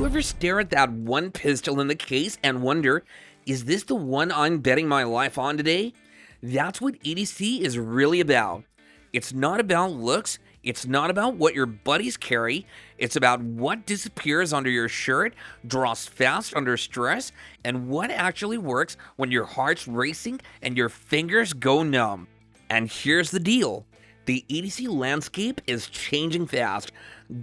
You ever stare at that one pistol in the case and wonder, is this the one I'm betting my life on today? That's what EDC is really about. It's not about looks, it's not about what your buddies carry, it's about what disappears under your shirt, draws fast under stress, and what actually works when your heart's racing and your fingers go numb. And here's the deal. The EDC landscape is changing fast.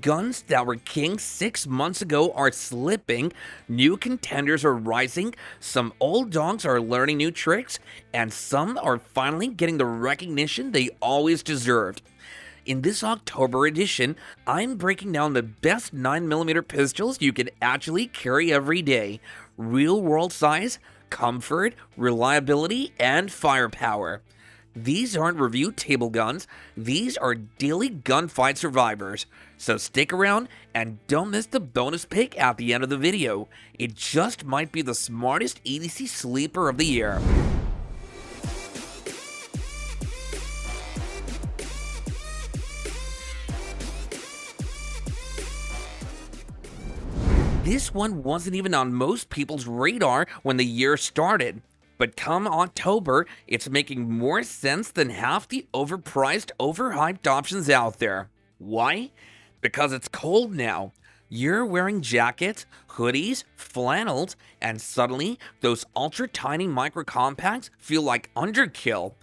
Guns that were king 6 months ago are slipping, new contenders are rising, some old dogs are learning new tricks, and some are finally getting the recognition they always deserved. In this October edition, I'm breaking down the best 9mm pistols you can actually carry every day. Real world size, comfort, reliability, and firepower. These aren't review table guns, these are daily gunfight survivors. So stick around and don't miss the bonus pick at the end of the video. It just might be the smartest EDC sleeper of the year. This one wasn't even on most people's radar when the year started. But come October, it's making more sense than half the overpriced, overhyped options out there. Why? Because it's cold now. You're wearing jackets, hoodies, flannels, and suddenly those ultra tiny micro compacts feel like underkill.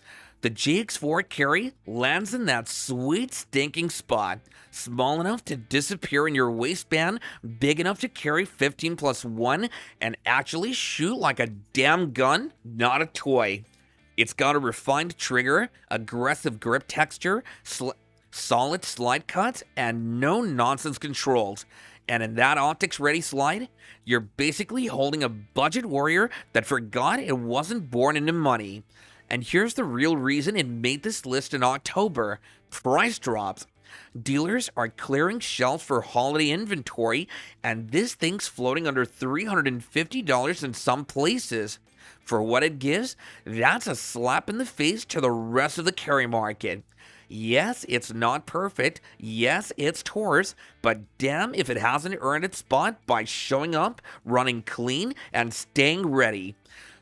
The GX4 carry lands in that sweet stinking spot. Small enough to disappear in your waistband, big enough to carry 15+1, and actually shoot like a damn gun, not a toy. It's got a refined trigger, aggressive grip texture, solid slide cuts, and no nonsense controls. And in that optics-ready slide, you're basically holding a budget warrior that forgot it wasn't born into money. And here's the real reason it made this list in October: price drops. Dealers are clearing shelves for holiday inventory, and this thing's floating under $350 in some places. For what it gives, that's a slap in the face to the rest of the carry market. Yes, it's not perfect. Yes, it's Taurus, but damn if it hasn't earned its spot by showing up, running clean, and staying ready.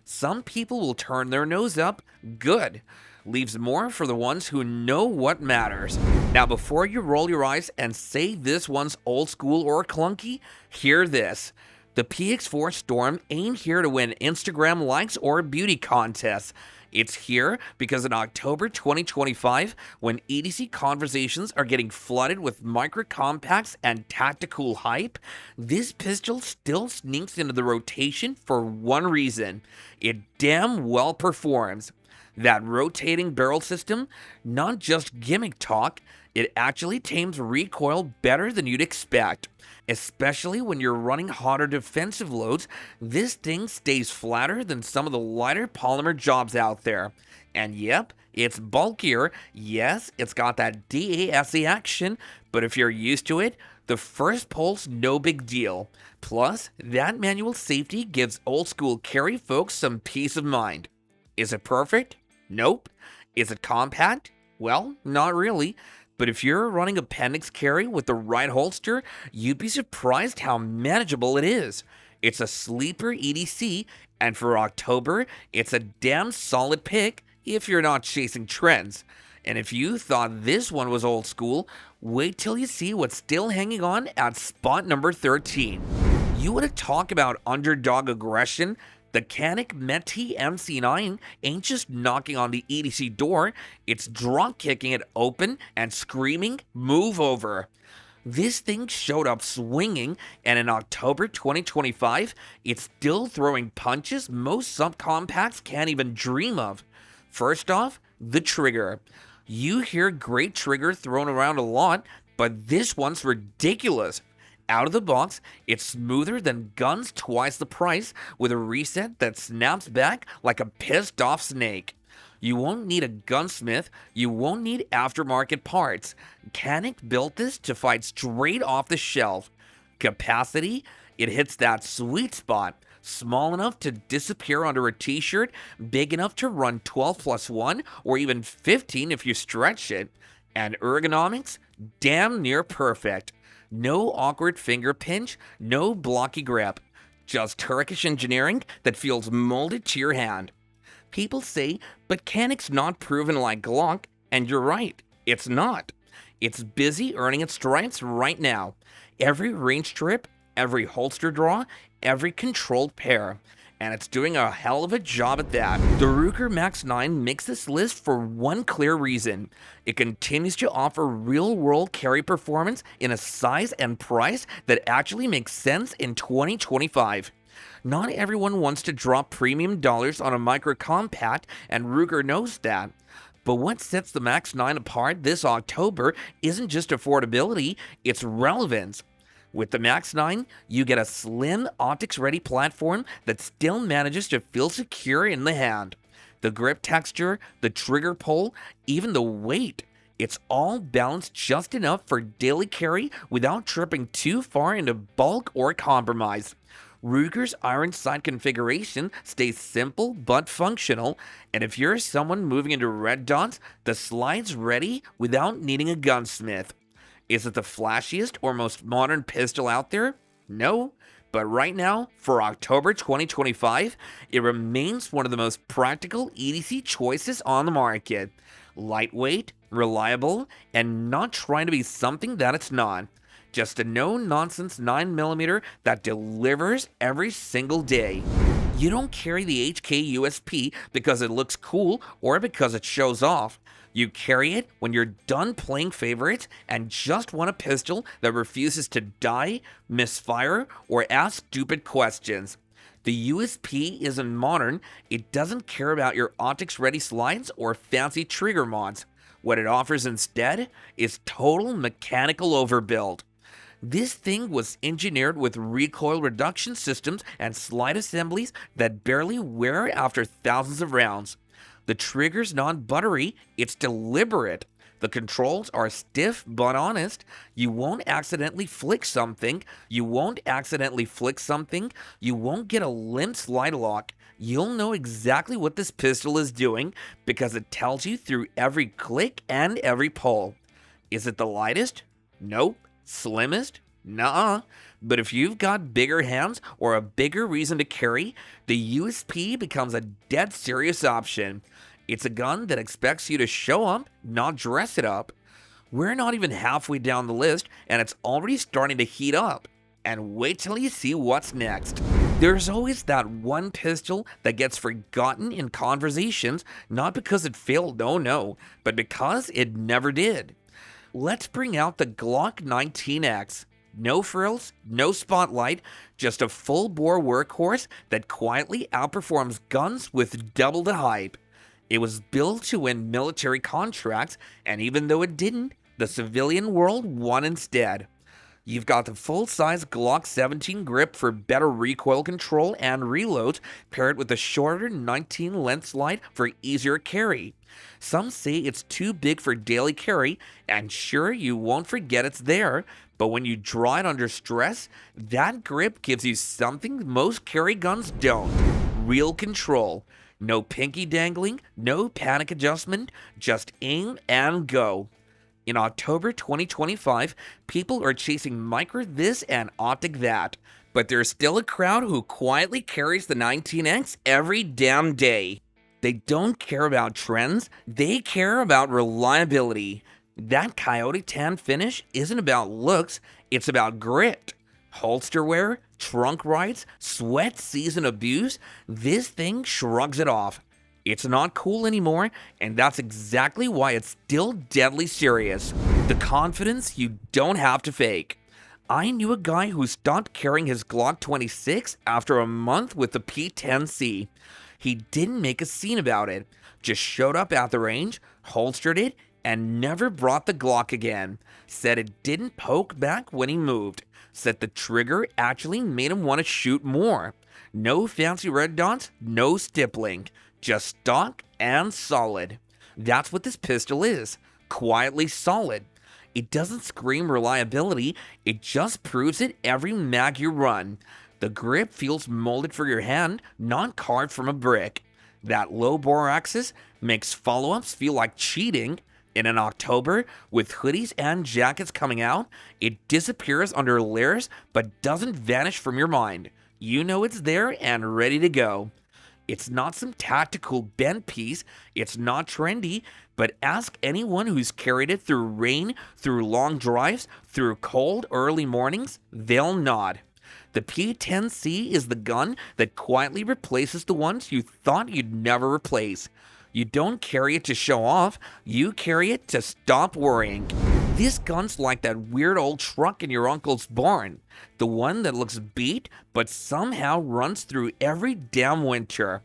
Some people will turn their nose up. Good. Leaves more for the ones who know what matters. Now, before you roll your eyes and say this one's old school or clunky, hear this. The PX4 Storm ain't here to win Instagram likes or beauty contests. It's here because in October 2025, when EDC conversations are getting flooded with micro compacts and tactical hype, this pistol still sneaks into the rotation for one reason: it damn well performs. That rotating barrel system, not just gimmick talk, it actually tames recoil better than you'd expect. Especially when you're running hotter defensive loads, this thing stays flatter than some of the lighter polymer jobs out there. And yep, it's bulkier. Yes, it's got that DASA action, but if you're used to it, the first pull's no big deal. Plus, that manual safety gives old school carry folks some peace of mind. Is it perfect? Nope. Is it compact? Well, not really. But if you're running appendix carry with the right holster, you'd be surprised how manageable it is. It's a sleeper EDC, and for October, it's a damn solid pick if you're not chasing trends. And if you thought this one was old school, wait till you see what's still hanging on at spot number 13. You want to talk about underdog aggression? The Canik Mete MC9 ain't just knocking on the EDC door, it's drop kicking it open and screaming, "Move over." This thing showed up swinging, and in October 2025, it's still throwing punches most subcompacts can't even dream of. First off, the trigger. You hear great trigger thrown around a lot, but this one's ridiculous. Out of the box, it's smoother than guns twice the price, with a reset that snaps back like a pissed off snake. You won't need a gunsmith, you won't need aftermarket parts. Canik built this to fight straight off the shelf. Capacity, it hits that sweet spot. Small enough to disappear under a t-shirt, big enough to run 12+1 or even 15 if you stretch it. And ergonomics, damn near perfect. No awkward finger pinch, no blocky grip. Just Turkish engineering that feels molded to your hand. People say, but Canik's not proven like Glock, and you're right, it's not. It's busy earning its stripes right now. Every range trip, every holster draw, every controlled pair. And it's doing a hell of a job at that. The Ruger Max 9 makes this list for one clear reason. It continues to offer real-world carry performance in a size and price that actually makes sense in 2025. Not everyone wants to drop premium dollars on a micro compact, and Ruger knows that. But what sets the Max 9 apart this October isn't just affordability, it's relevance. With the Max 9, you get a slim, optics-ready platform that still manages to feel secure in the hand. The grip texture, the trigger pull, even the weight, it's all balanced just enough for daily carry without tripping too far into bulk or compromise. Ruger's iron sight configuration stays simple but functional, and if you're someone moving into red dots, the slide's ready without needing a gunsmith. Is it the flashiest or most modern pistol out there? No, but right now, for October 2025, it remains one of the most practical EDC choices on the market. Lightweight, reliable, and not trying to be something that it's not. Just a no-nonsense 9mm that delivers every single day. You don't carry the HK USP because it looks cool or because it shows off. You carry it when you're done playing favorites and just want a pistol that refuses to die, misfire, or ask stupid questions. The USP isn't modern, it doesn't care about your optics-ready slides or fancy trigger mods. What it offers instead is total mechanical overbuild. This thing was engineered with recoil reduction systems and slide assemblies that barely wear after thousands of rounds. The trigger's not buttery, it's deliberate. The controls are stiff but honest. You won't accidentally flick something. You won't get a limp slide lock. You'll know exactly what this pistol is doing because it tells you through every click and every pull. Is it the lightest? Nope. Slimmest? Nuh-uh. But if you've got bigger hands or a bigger reason to carry, the USP becomes a dead serious option. It's a gun that expects you to show up, not dress it up. We're not even halfway down the list, and it's already starting to heat up. And wait till you see what's next. There's always that one pistol that gets forgotten in conversations, not because it failed, oh no, but because it never did. Let's bring out the Glock 19X. No frills, no spotlight, just a full-bore workhorse that quietly outperforms guns with double the hype. It was built to win military contracts, and even though it didn't, the civilian world won instead. You've got the full-size Glock 17 grip for better recoil control and reloads, paired with a shorter 19 length slide for easier carry. Some say it's too big for daily carry, and sure, you won't forget it's there, but when you draw it under stress, that grip gives you something most carry guns don't. Real control. No pinky dangling, no panic adjustment, just aim and go. In October 2025, people are chasing micro this and optic that, but there's still a crowd who quietly carries the 19X every damn day. They don't care about trends, they care about reliability. That coyote tan finish isn't about looks, it's about grit. Holster wear, trunk rides, sweat season abuse, this thing shrugs it off. It's not cool anymore, and that's exactly why it's still deadly serious. The confidence you don't have to fake. I knew a guy who stopped carrying his Glock 26 after a month with the P10C. He didn't make a scene about it, just showed up at the range, holstered it, and never brought the Glock again. Said it didn't poke back when he moved. Said the trigger actually made him want to shoot more. No fancy red dots, no stippling. Just stock and solid. That's what this pistol is. Quietly solid. It doesn't scream reliability, it just proves it every mag you run. The grip feels molded for your hand, not carved from a brick. That low bore axis makes follow-ups feel like cheating. And in October, with hoodies and jackets coming out, it disappears under layers but doesn't vanish from your mind. You know it's there and ready to go. It's not some tactical bent piece, it's not trendy, but ask anyone who's carried it through rain, through long drives, through cold early mornings, they'll nod. The P10C is the gun that quietly replaces the ones you thought you'd never replace. You don't carry it to show off, you carry it to stop worrying. This gun's like that weird old truck in your uncle's barn. The one that looks beat, but somehow runs through every damn winter.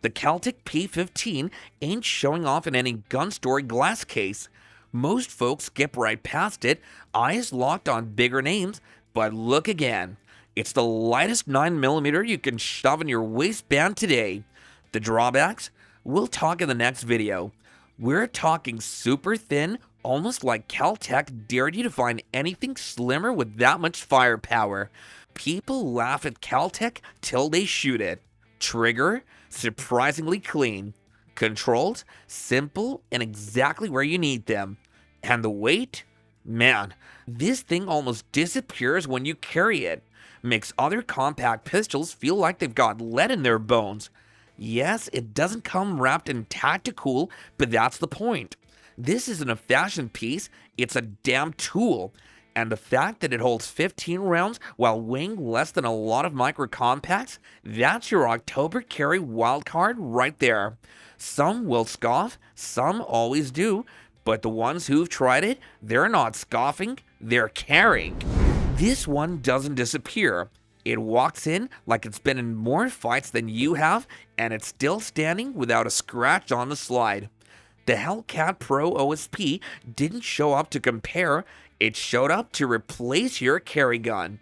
The Kel-Tec P15 ain't showing off in any gun store glass case. Most folks skip right past it, eyes locked on bigger names, but look again. It's the lightest 9mm you can shove in your waistband today. The drawbacks? We'll talk in the next video. We're talking super thin, almost like Kel-Tec dared you to find anything slimmer with that much firepower. People laugh at Kel-Tec till they shoot it. Trigger? Surprisingly clean. Controls? Simple and exactly where you need them. And the weight? Man, this thing almost disappears when you carry it. Makes other compact pistols feel like they've got lead in their bones. Yes, it doesn't come wrapped in tactical, but that's the point. This isn't a fashion piece, it's a damn tool. And the fact that it holds 15 rounds while weighing less than a lot of micro compacts, that's your October carry wildcard right there. Some will scoff, some always do, but the ones who've tried it, they're not scoffing, they're carrying. This one doesn't disappear. It walks in like it's been in more fights than you have, and it's still standing without a scratch on the slide. The Hellcat Pro OSP didn't show up to compare, it showed up to replace your carry gun.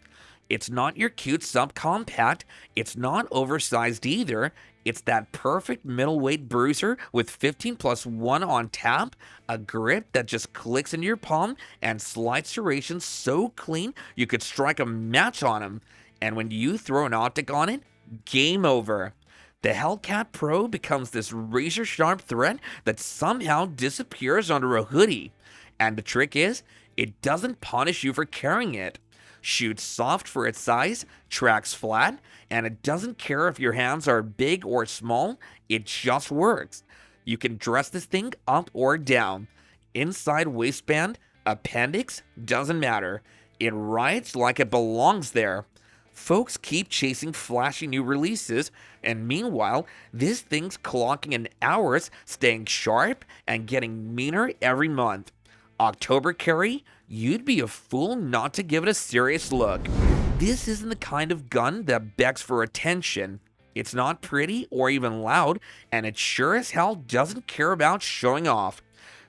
It's not your cute subcompact, it's not oversized either, it's that perfect middleweight bruiser with 15+1 on tap, a grip that just clicks into your palm, and slight serration so clean you could strike a match on him. And when you throw an optic on it, game over. The Hellcat Pro becomes this razor-sharp threat that somehow disappears under a hoodie. And the trick is, it doesn't punish you for carrying it. Shoots soft for its size, tracks flat, and it doesn't care if your hands are big or small, it just works. You can dress this thing up or down. Inside waistband, appendix, doesn't matter. It rides like it belongs there. Folks keep chasing flashy new releases, and meanwhile, this thing's clocking in hours, staying sharp, and getting meaner every month. October carry? You'd be a fool not to give it a serious look. This isn't the kind of gun that begs for attention. It's not pretty or even loud, and it sure as hell doesn't care about showing off.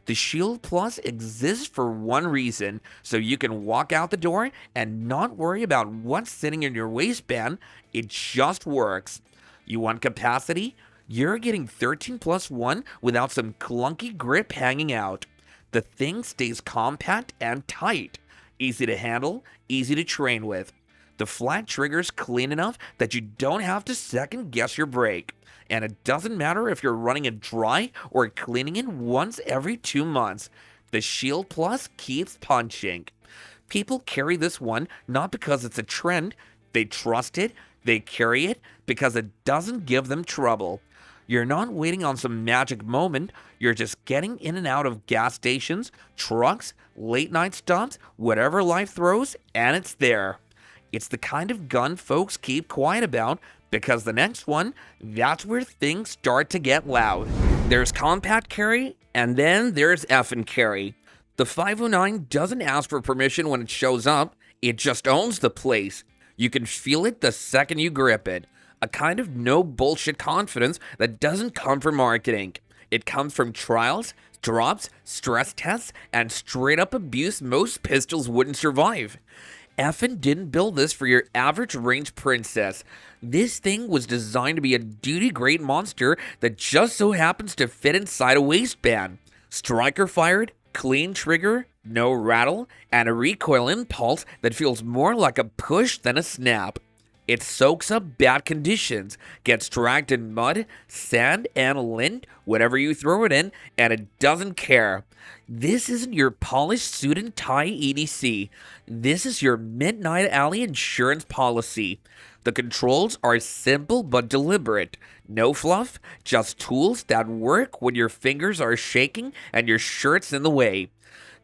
The Shield Plus exists for one reason, so you can walk out the door and not worry about what's sitting in your waistband. It just works. You want capacity? You're getting 13+1 without some clunky grip hanging out. The thing stays compact and tight. Easy to handle, easy to train with. The flat trigger's clean enough that you don't have to second guess your brake. And it doesn't matter if you're running it dry or cleaning it once every 2 months. The Shield Plus keeps punching. People carry this one not because it's a trend, they trust it, they carry it because it doesn't give them trouble. You're not waiting on some magic moment, you're just getting in and out of gas stations, trucks, late night stops, whatever life throws, and it's there. It's the kind of gun folks keep quiet about, because the next one, that's where things start to get loud. There's compact carry, and then there's effing carry. The 509 doesn't ask for permission when it shows up, it just owns the place. You can feel it the second you grip it. A kind of no bullshit confidence that doesn't come from marketing. It comes from trials, drops, stress tests, and straight up abuse most pistols wouldn't survive. Effin didn't build this for your average range princess. This thing was designed to be a duty-grade monster that just so happens to fit inside a waistband. Striker fired, clean trigger, no rattle, and a recoil impulse that feels more like a push than a snap. It soaks up bad conditions, gets dragged in mud, sand, and lint, whatever you throw it in, and it doesn't care. This isn't your polished suit and tie EDC. This is your Midnight Alley insurance policy. The controls are simple but deliberate. No fluff, just tools that work when your fingers are shaking and your shirt's in the way.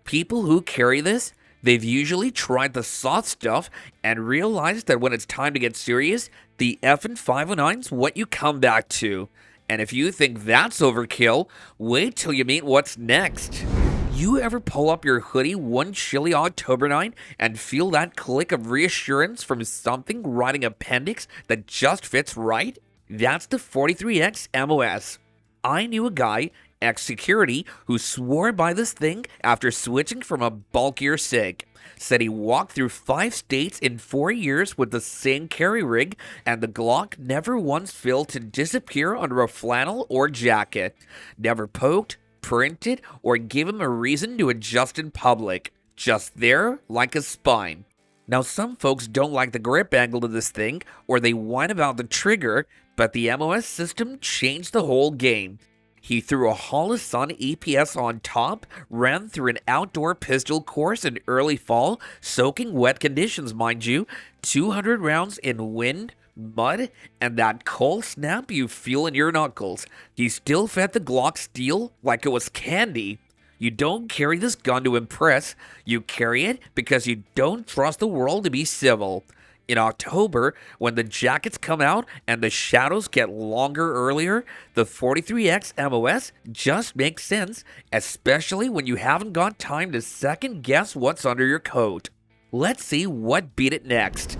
People who carry this, they've usually tried the soft stuff and realized that when it's time to get serious, the F&509 509's what you come back to. And if you think that's overkill, wait till you meet what's next. You ever pull up your hoodie one chilly October night and feel that click of reassurance from something riding appendix that just fits right? That's the 43X MOS. I knew a guy, ex-security, who swore by this thing after switching from a bulkier SIG. Said he walked through 5 states in 4 years with the same carry rig, and the Glock never once failed to disappear under a flannel or jacket. Never poked, printed, or gave him a reason to adjust in public. Just there like a spine. Now, some folks don't like the grip angle of this thing, or they whine about the trigger, but the MOS system changed the whole game. He threw a Hall of Sun EPS on top, ran through an outdoor pistol course in early fall, soaking wet conditions, mind you, 200 rounds in wind, mud, and that cold snap you feel in your knuckles. He still fed the Glock steel like it was candy. You don't carry this gun to impress, you carry it because you don't trust the world to be civil. In October, when the jackets come out and the shadows get longer earlier, the 43X MOS just makes sense, especially when you haven't got time to second guess what's under your coat. Let's see what beat it next.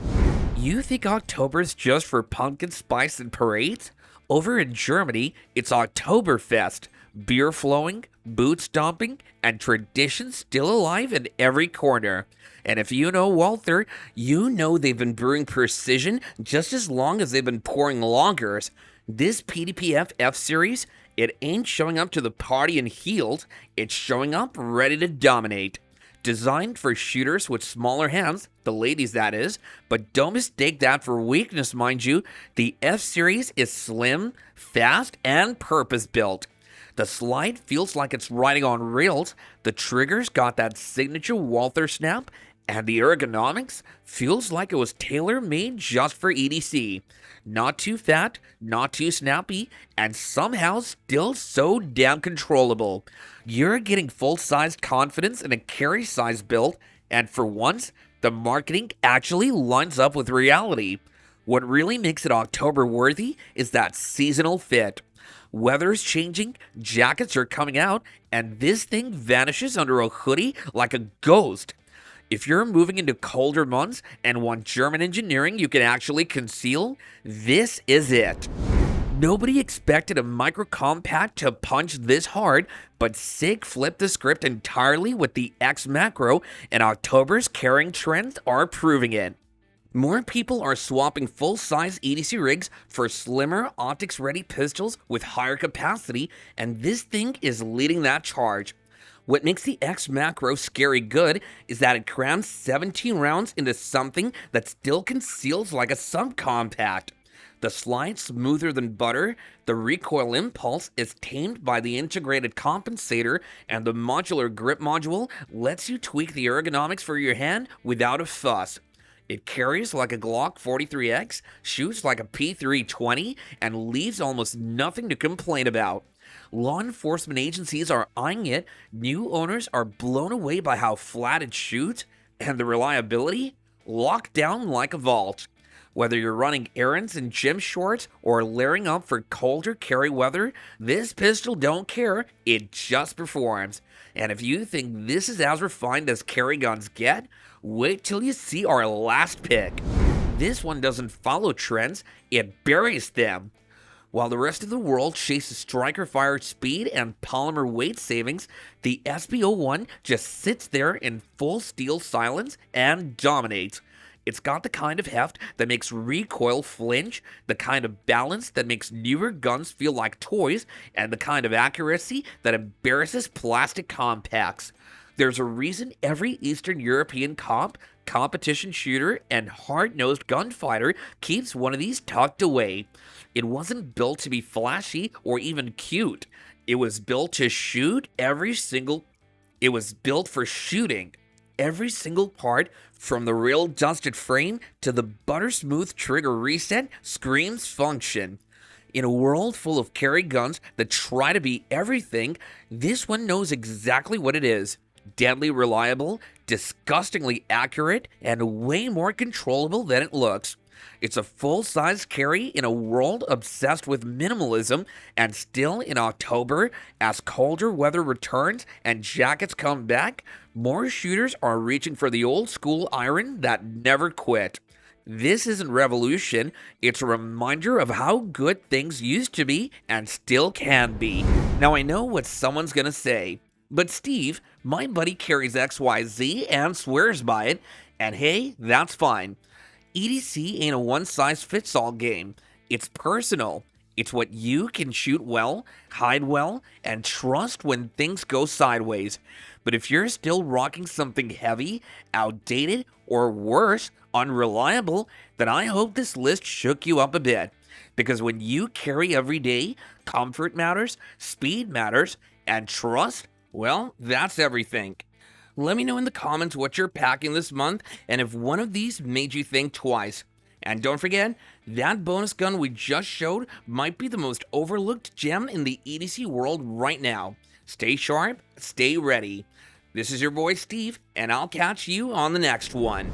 You think October's just for pumpkin spice and parades? Over in Germany, it's Oktoberfest. Beer flowing, boot stomping, and tradition still alive in every corner. And if you know Walther, you know they've been brewing precision just as long as they've been pouring lagers. This PDP F-series, it ain't showing up to the party in heels, it's showing up ready to dominate. Designed for shooters with smaller hands, the ladies that is, but don't mistake that for weakness, mind you. The F-series is slim, fast, and purpose-built. The slide feels like it's riding on rails, the trigger's got that signature Walther snap, and the ergonomics feels like it was tailor-made just for EDC. Not too fat, not too snappy, and somehow still so damn controllable. You're getting full-sized confidence in a carry-size build, and for once, the marketing actually lines up with reality. What really makes it October-worthy is that seasonal fit. Weather's changing, jackets are coming out, and this thing vanishes under a hoodie like a ghost. If you're moving into colder months and want German engineering you can actually conceal, this is it. Nobody expected a micro compact to punch this hard, but SIG flipped the script entirely with the X Macro, and October's carrying trends are proving it. More people are swapping full-size EDC rigs for slimmer, optics-ready pistols with higher capacity, and this thing is leading that charge. What makes the X Macro scary good is that it crams 17 rounds into something that still conceals like a subcompact. The slide's smoother than butter, the recoil impulse is tamed by the integrated compensator, and the modular grip module lets you tweak the ergonomics for your hand without a fuss. It carries like a Glock 43X, shoots like a P320, and leaves almost nothing to complain about. Law enforcement agencies are eyeing it, new owners are blown away by how flat it shoots, and the reliability? Locked down like a vault. Whether you're running errands in gym shorts or layering up for colder carry weather, this pistol don't care, it just performs. And if you think this is as refined as carry guns get, wait till you see our last pick. This one doesn't follow trends, it buries them. While the rest of the world chases striker fire speed and polymer weight savings, the SB01 just sits there in full steel silence and dominates. It's got the kind of heft that makes recoil flinch, the kind of balance that makes newer guns feel like toys, and the kind of accuracy that embarrasses plastic compacts. There's a reason every Eastern European cop competition shooter and hard-nosed gunfighter keeps one of these tucked away. It wasn't built to be flashy or even cute. It was built to shoot It was built for shooting. Every single part, from the real dusted frame to the butter-smooth trigger reset, screams function. In a world full of carry guns that try to be everything, this one knows exactly what it is. Deadly reliable, disgustingly accurate, and way more controllable than it looks. It's a full-size carry in a world obsessed with minimalism, and still in October, as colder weather returns and jackets come back, more shooters are reaching for the old-school iron that never quit. This isn't revolution, it's a reminder of how good things used to be and still can be. Now I know what someone's gonna say, but Steve, my buddy carries XYZ and swears by it, and hey, that's fine. EDC ain't a one-size-fits-all game. It's personal. It's what you can shoot well, hide well, and trust when things go sideways. But if you're still rocking something heavy, outdated, or worse, unreliable, then I hope this list shook you up a bit. Because when you carry every day, comfort matters, speed matters, and trust, well, that's everything. Let me know in the comments what you're packing this month and if one of these made you think twice. And don't forget, that bonus gun we just showed might be the most overlooked gem in the EDC world right now. Stay sharp, stay ready. This is your boy Steve, and I'll catch you on the next one.